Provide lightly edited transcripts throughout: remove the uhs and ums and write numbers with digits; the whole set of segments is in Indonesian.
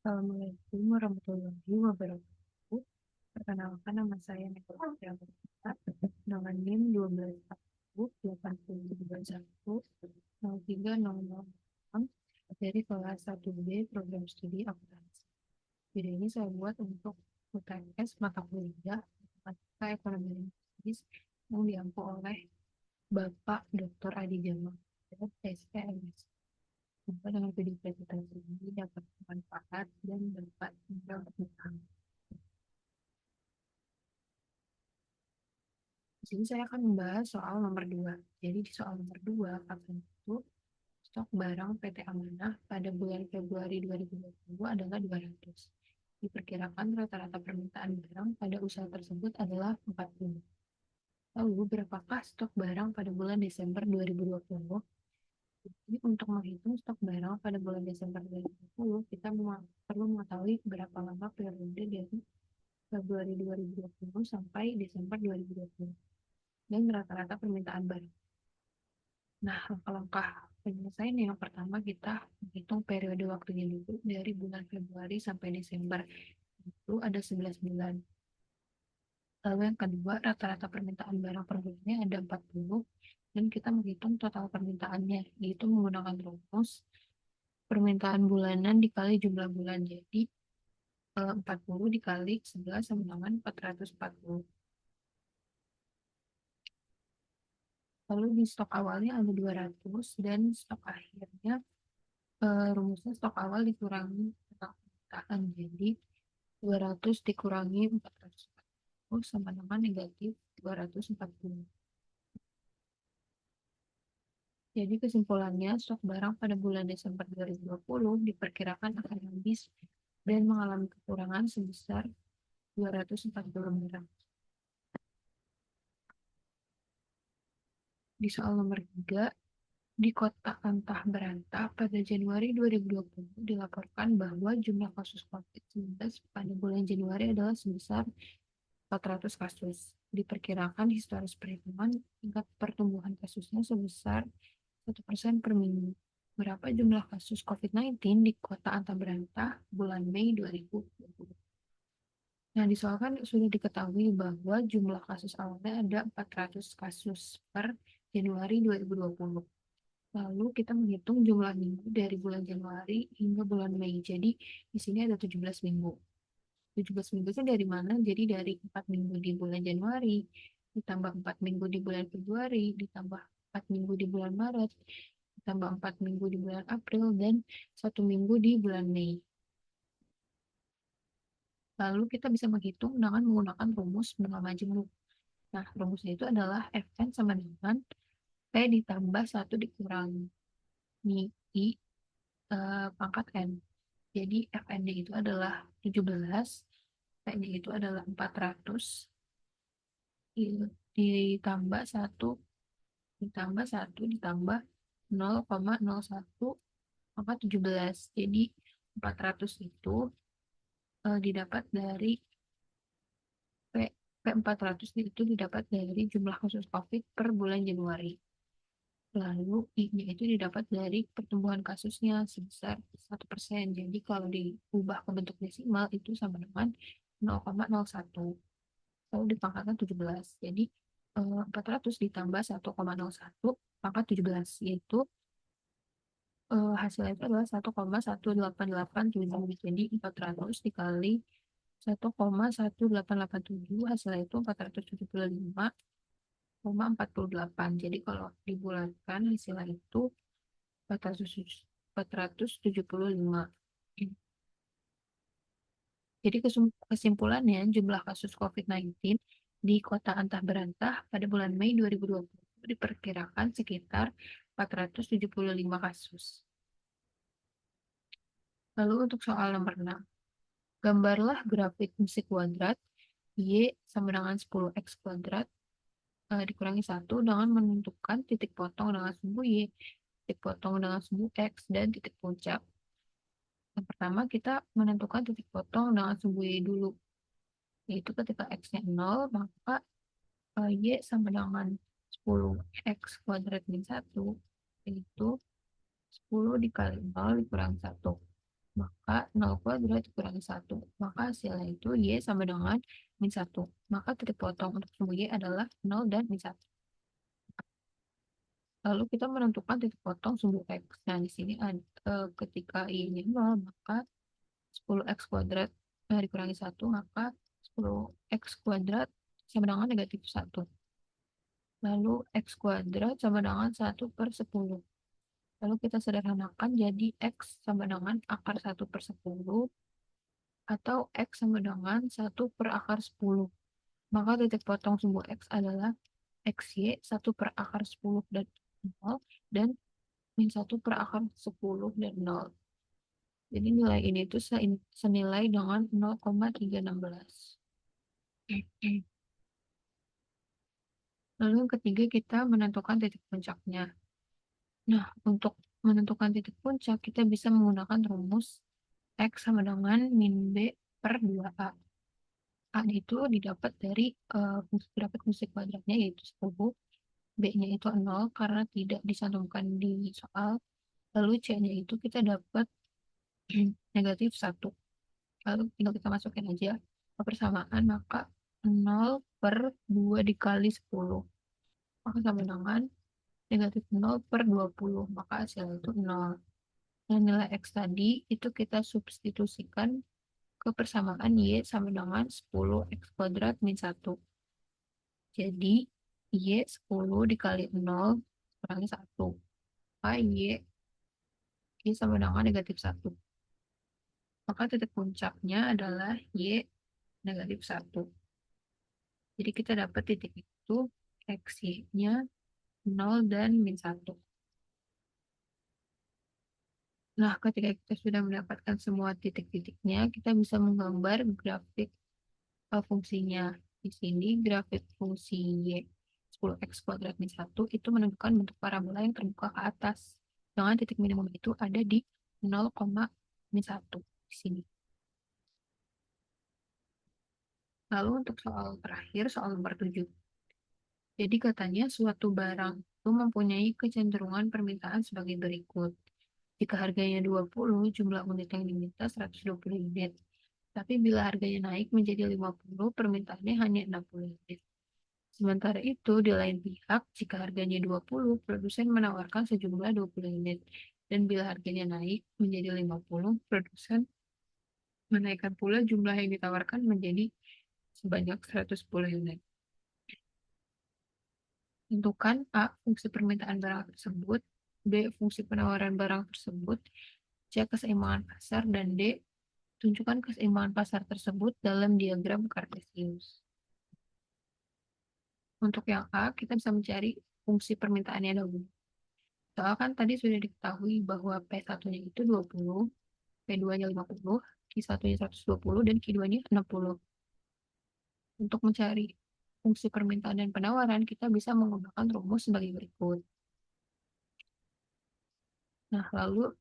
Assalamualaikum warahmatullahi wabarakatuh. Perkenalkan nama saya Nicole Fitriana dengan NIM 12.821 dari kelas 1B Program Studi Akuntansi. Video ini saya buat untuk UTS mata kuliah Matematika Ekonomi dan Bisnis yang diampu oleh Bapak Dr. Adi Jamal, SPMS. Semoga dengan video presentasi ini dapat bermanfaat dan dapat bermanfaat. Di sini saya akan membahas soal nomor 2. Jadi di soal nomor 2, kata itu stok barang PT Amanah pada bulan Februari 2020 adalah 200. Diperkirakan rata-rata permintaan barang pada usaha tersebut adalah 40. Lalu, berapakah stok barang pada bulan Desember 2020? Jadi, untuk menghitung stok barang pada bulan Desember 2020, kita perlu mengetahui berapa lama periode dari Februari 2020 sampai Desember 2020 dan rata-rata permintaan barang. Nah, langkah-langkah penyelesaian yang pertama kita menghitung periode waktunya dulu dari bulan Februari sampai Desember. Itu ada 11 bulan. Lalu yang kedua, rata-rata permintaan barang per bulannya ada 40 dan kita menghitung total permintaannya, yaitu menggunakan rumus permintaan bulanan dikali jumlah bulan. Jadi 40 dikali 11 sama dengan 440. Lalu di stok awalnya ada 200 dan stok akhirnya rumusnya stok awal dikurangi total permintaan. Jadi 200 dikurangi 440 sama dengan negatif 240. Jadi kesimpulannya stok barang pada bulan Desember 2020 diperkirakan akan habis dan mengalami kekurangan sebesar 240 barang. Di soal nomor 3, di kota Antah Berantah pada Januari 2020 dilaporkan bahwa jumlah kasus COVID-19 pada bulan Januari adalah sebesar 400 kasus. Diperkirakan historis perhitungan tingkat pertumbuhan kasusnya sebesar 1% per minggu. Berapa jumlah kasus COVID-19 di kota Antah Berantah bulan Mei 2020? Nah, di soal kan sudah diketahui bahwa jumlah kasus awalnya ada 400 kasus per Januari 2020. Lalu kita menghitung jumlah minggu dari bulan Januari hingga bulan Mei. Jadi di sini ada 17 minggu. 17 minggu itu dari mana? Jadi dari 4 minggu di bulan Januari, ditambah 4 minggu di bulan Februari, ditambah 4 minggu di bulan Maret, ditambah 4 minggu di bulan April, dan 1 minggu di bulan Mei. Lalu kita bisa menghitung dengan menggunakan rumus bunga majemuk. Nah, rumusnya itu adalah Fn sama dengan P ditambah 1 dikurangi I pangkat N. Jadi Fn-nya itu adalah 17, P-nya itu adalah 400, ditambah 1, ditambah 0,01 maka 17. Jadi 400 itu didapat dari P, P400 itu didapat dari jumlah kasus COVID per bulan Januari. Lalu I-nya itu didapat dari pertumbuhan kasusnya sebesar 1%. Jadi kalau diubah ke bentuk desimal itu sama dengan 0,01. Lalu dipangkatkan 17. Jadi 400 ditambah 1,01 pangkat 17, yaitu hasilnya itu adalah 1,1887. Jadi 400 dikali 1,1887 hasilnya itu 475,48. Jadi kalau dibulatkan hasilnya itu 475. Jadi kesimpulannya jumlah kasus COVID-19 di kota Antah Berantah pada bulan Mei 2020 diperkirakan sekitar 475 kasus. Lalu untuk soal nomor 6. Gambarlah grafik fungsi kuadrat Y sama dengan 10X kuadrat dikurangi 1 dengan menentukan titik potong dengan sumbu Y, titik potong dengan sumbu X, dan titik puncak. Yang pertama kita menentukan titik potong dengan sumbu Y dulu. Yaitu ketika X-nya 0, maka Y sama dengan 10X kuadrat min 1, yaitu 10 dikali 0 dikurangi 1. Maka maka 0 kuadrat dikurangi 1. Maka hasilnya itu Y sama dengan min 1. Maka titik potong untuk sumbu Y adalah 0 dan min 1. Lalu kita menentukan titik potong sumbu X. Nah, di sini ketika Y-nya 0, maka 10X kuadrat dikurangi 1, maka 10X kuadrat sama dengan negatif 1. Lalu X kuadrat sama dengan 1/10. Lalu kita sederhanakan jadi X sama dengan akar 1/10 atau X sama dengan 1/10. Maka titik potong sumbu X adalah XY 1/10 dan 0 dan min 1/10 dan 0. Jadi nilai ini itu senilai dengan 0,316. Lalu yang ketiga kita menentukan titik puncaknya. Nah, untuk menentukan titik puncak kita bisa menggunakan rumus X sama dengan min B per 2A. A itu didapat dari fungsi kuadratnya yaitu 10. B-nya itu 0 karena tidak dicantumkan di soal. Lalu C-nya itu kita dapat negatif 1. Lalu tinggal kita masukin aja ke persamaan, maka 0/2 dikali 10. Maka sama dengan negatif 0/20. Maka hasilnya itu 0. Dan nilai X tadi itu kita substitusikan ke persamaan Y sama dengan 10X kuadrat min 1. Jadi Y 10 dikali 0 kurangi 1. Maka Y sama dengan negatif 1. Maka titik puncaknya adalah Y negatif 1. Jadi kita dapat titik itu X-nya 0 dan min 1. Nah, ketika kita sudah mendapatkan semua titik-titiknya, kita bisa menggambar grafik fungsinya. Di sini grafik fungsi Y 10X kuadrat min 1 itu menunjukkan bentuk parabola yang terbuka ke atas. Dengan titik minimum itu ada di 0, min 1 di sini. Lalu untuk soal terakhir, soal nomor 7. Jadi katanya suatu barang itu mempunyai kecenderungan permintaan sebagai berikut. Jika harganya 20, jumlah unit yang diminta 120 unit. Tapi bila harganya naik menjadi 50, permintaannya hanya 60 unit. Sementara itu, di lain pihak, jika harganya 20, produsen menawarkan sejumlah 20 unit. Dan bila harganya naik menjadi 50, produsen menaikkan pula jumlah yang ditawarkan menjadi sebanyak 110 unit. Tentukan A. Fungsi permintaan barang tersebut, B. Fungsi penawaran barang tersebut, C. Keseimbangan pasar, dan D. Tunjukkan keseimbangan pasar tersebut dalam diagram Kartesius. Untuk yang A, kita bisa mencari fungsi permintaannya dahulu. Soalnya kan tadi sudah diketahui bahwa P1-nya itu 20, P2-nya 50, Q1-nya 120, dan Q2-nya 60. Untuk mencari fungsi permintaan dan penawaran, kita bisa menggunakan rumus sebagai berikut. Nah, lalu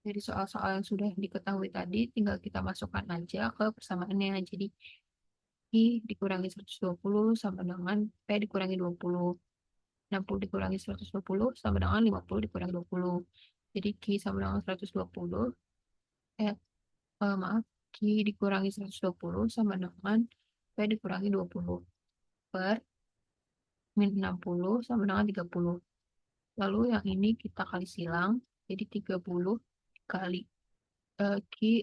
dari soal-soal yang sudah diketahui tadi, tinggal kita masukkan aja ke persamaannya. Jadi, I dikurangi 120 sama dengan P dikurangi 20. 60 dikurangi 120 sama dengan 50 dikurangi 20. Jadi, Q sama dengan 120. Maaf, Q dikurangi 120 sama dengan P dikurangi 20. Per min 60 sama dengan 30. Lalu yang ini kita kali silang. Jadi 30 kali Q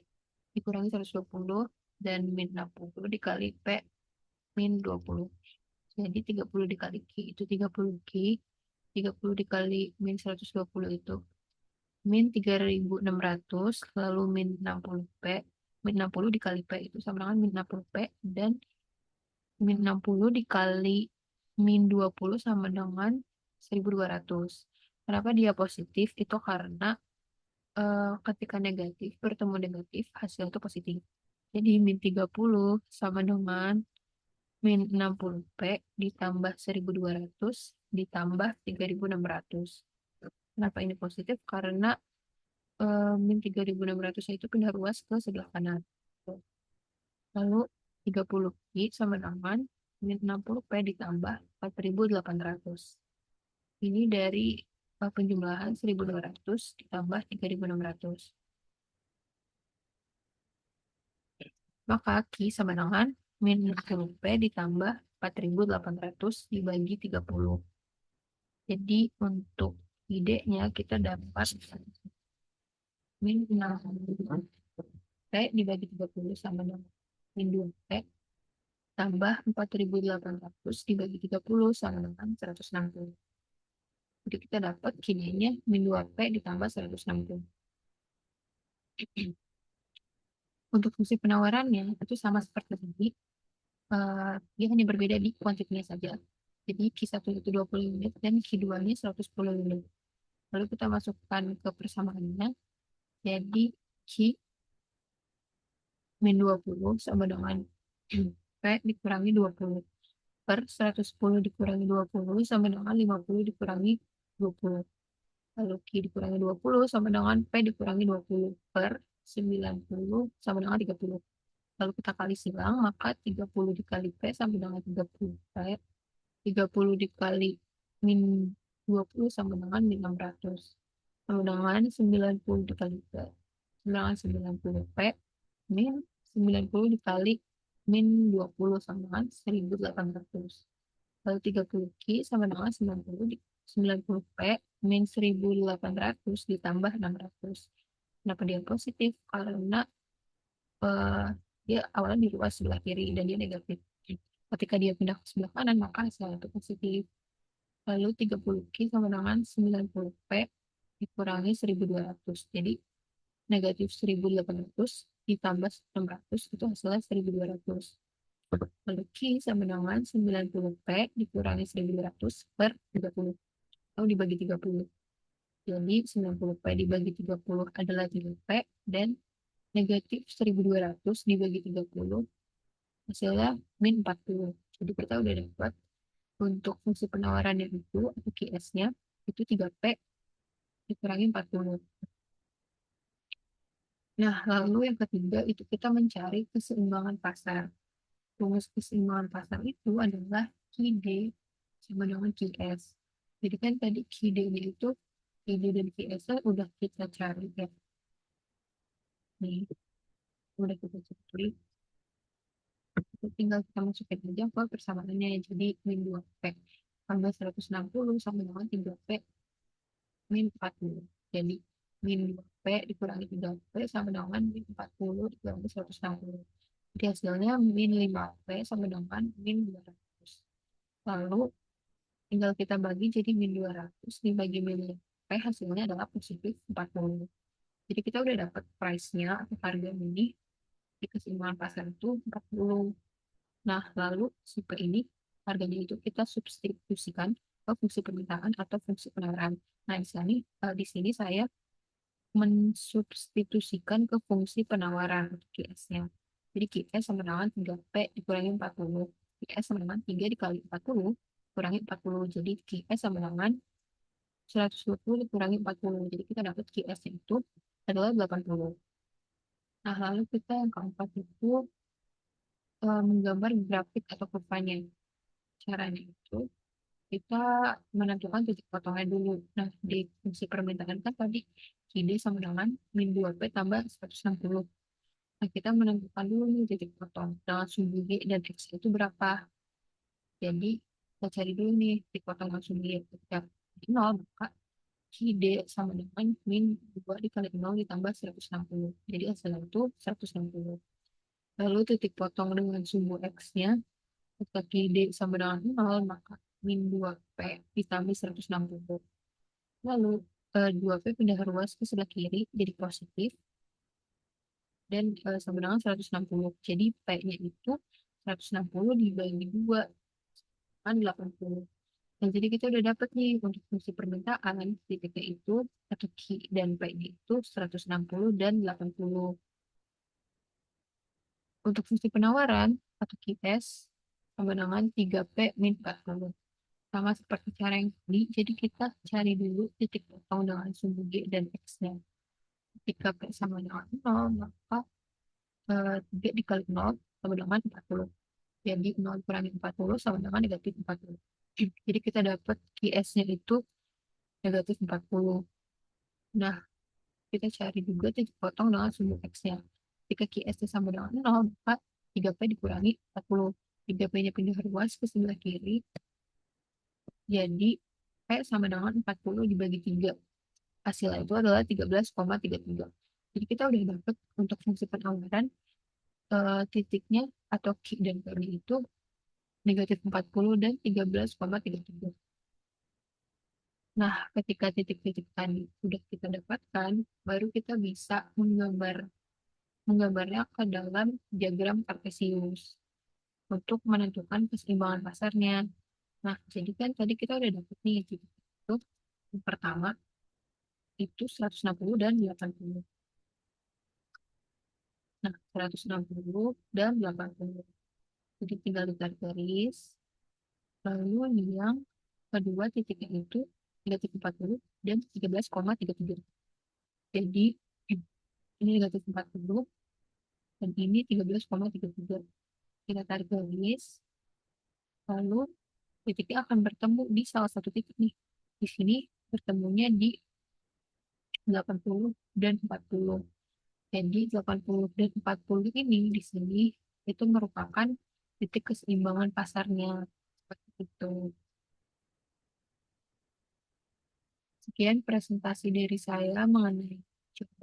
dikurangi 120 dan min 60 dikali P min 20. Jadi 30 dikali Q itu 30 Q. 30 dikali min 120 itu min 3.600. Lalu min 60 P. Min 60 dikali P itu sama dengan min 60 P. Dan min 60 dikali min 20 sama dengan 1.200. Kenapa dia positif? Itu karena ketika negatif bertemu negatif, hasil itu positif. Jadi min 30 sama dengan min 60P ditambah 1.200 ditambah 3.600. Kenapa ini positif? Karena min 3.600 itu pindah ruas ke sebelah kanan. Lalu 30Q sama dengan min 60P ditambah 4.800. Ini dari penjumlahan 1.200 ditambah 3.600. Maka Q sama dengan min 10P ditambah 4.800 dibagi 30. Jadi untuk idenya kita dapat min 6P dibagi 30 sama dengan min 2P tambah 4.800 dibagi 30 sama dengan 160. Jadi kita dapat Q-nya min 2P ditambah 160. Untuk fungsi penawarannya itu sama seperti tadi, dia hanya berbeda di kuantitinya saja. Jadi Q1 itu 20 unit dan Q2-nya 110 unit. Lalu kita masukkan ke persamaannya, jadi Q min 20 sama dengan P dikurangi 20 per 110 dikurangi 20 sama dengan 50 dikurangi 20. Lalu Q dikurangi 20 sama dengan P dikurangi 20 per 90 sama dengan 30. Lalu kita kali silang, maka 30 dikali P sama dengan 30 P. 30 dikali min 20 sama dengan min 600. Sama dengan 90 dikali P. Sama dengan 90 P min 90 dikali min 20 sama dengan 1800. Lalu 30 Q sama dengan 90 P min 1800 ditambah 600. Kenapa dia positif? Karena dia awalnya di luas sebelah kiri dan dia negatif. Ketika dia pindah ke sebelah kanan, maka hasilnya itu positif. Lalu 30 Q sama dengan 90 P dikurangi 1200. Jadi negatif 1800 ditambah 600 itu hasilnya 1200. Lalu Q sama dengan 90 P dikurangi 1200 per 30. Lalu dibagi 30. Jadi 90 P dibagi 30 adalah 3 P dan negatif 1200 dibagi 30 hasilnya min 40. Jadi kita udah dapat untuk fungsi penawarannya itu atau QS-nya itu 3P dikurangi 40. Nah, lalu yang ketiga itu kita mencari keseimbangan pasar. Rumus keseimbangan pasar itu adalah QD sama dengan QS. Jadi kan tadi QD-nya itu QD dan QS-nya udah kita cari ya. Nih, udah kita cari. Tinggal kita masukin aja ke persamaannya ya. Jadi min 2P tambah 160 sama dengan 3P min 40. Jadi min 2P dikurangi 3P sama dengan min 40 dikurangi 160. Jadi hasilnya min 5P sama dengan min 200. Lalu tinggal kita bagi jadi min 200 dibagi min 5P hasilnya adalah positif 40. Jadi kita udah dapat price-nya atau harga ini di keseimbangan pasar itu 40. Nah, lalu si P ini harganya itu kita substitusikan ke fungsi permintaan atau fungsi penawaran. Nah, di sini saya mensubstitusikan ke fungsi penawaran QS-nya. Jadi QS sama dengan 3P dikurangi 40. QS sama dengan 3 dikali 40 kurangi 40. Jadi QS sama dengan 120 dikurangi 40. Jadi kita dapat QS-nya itu adalah 80. Nah, lalu kita yang keempat itu menggambar grafik atau kurvanya. Caranya itu kita menentukan titik potongnya dulu. Nah, di fungsi permintaan kan tadi QD sama dengan min 2P tambah 160. Nah, kita menentukan dulu nih titik potong. Dengan sumbu G dan X itu berapa. Jadi, kita cari dulu nih titik potong dengan sumbu G. Ketika 0, maka QD sama dengan min 2 dikali 0 ditambah 160. Jadi, hasilnya itu 160. Lalu titik potong dengan sumbu X-nya, ketika QD sama dengan 0, maka min 2P ditambah 160. Lalu 2P pindah ruas ke sebelah kiri jadi positif dan sama dengan 160. Jadi P-nya itu 160 dibagi 2 kan 80. Dan jadi kita udah dapat nih untuk fungsi permintaan titiknya itu atau Q dan P-nya itu 160 dan 80. Untuk fungsi penawaran atau QS sama dengan 3P min 40. Sama seperti cara yang tadi, jadi kita cari dulu titik potong dengan sumbu G dan X-nya. Ketika P sama dengan 0, maka 3 dikali 0 sama dengan 40. Jadi 0 kurangi 40 sama dengan negatif 40. Jadi kita dapat QS-nya itu negatif 40. Nah, kita cari juga titik potong dengan sumbu X-nya. Ketika QST sama dengan 0, maka 3P dikurangi 40. 3P-nya pindah ruas ke sebelah kiri, jadi P sama dengan 40 dibagi 3. Hasilnya itu adalah 13,33. Jadi kita udah dapat untuk fungsi penawaran titiknya atau Q dan P-nya itu negatif 40 dan 13,33. Nah, ketika titik-titik tadi sudah kita dapatkan, baru kita bisa menggambarnya ke dalam diagram kartesius untuk menentukan keseimbangan pasarnya. Nah, jadi kan tadi kita udah dapet nih titik itu. Yang pertama itu 160 dan 80. Nah, 160 dan 80. Jadi tinggal ditarik garis. Lalu yang kedua titiknya itu negatif 40 dan 13,33. Jadi ini negatif 40 dan ini 13,33. Kita tarik garis, lalu titiknya akan bertemu di salah satu titik nih. Di sini bertemunya di 80 dan 40. Jadi 80 dan 40 ini di sini itu merupakan titik keseimbangan pasarnya. Seperti itu. Sekian presentasi dari saya mengenai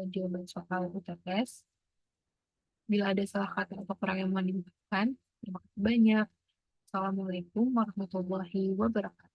jawaban soal UTS. Bila ada salah kata atau kurang yang mau diingatkan, terima kasih banyak. Assalamualaikum warahmatullahi wabarakatuh.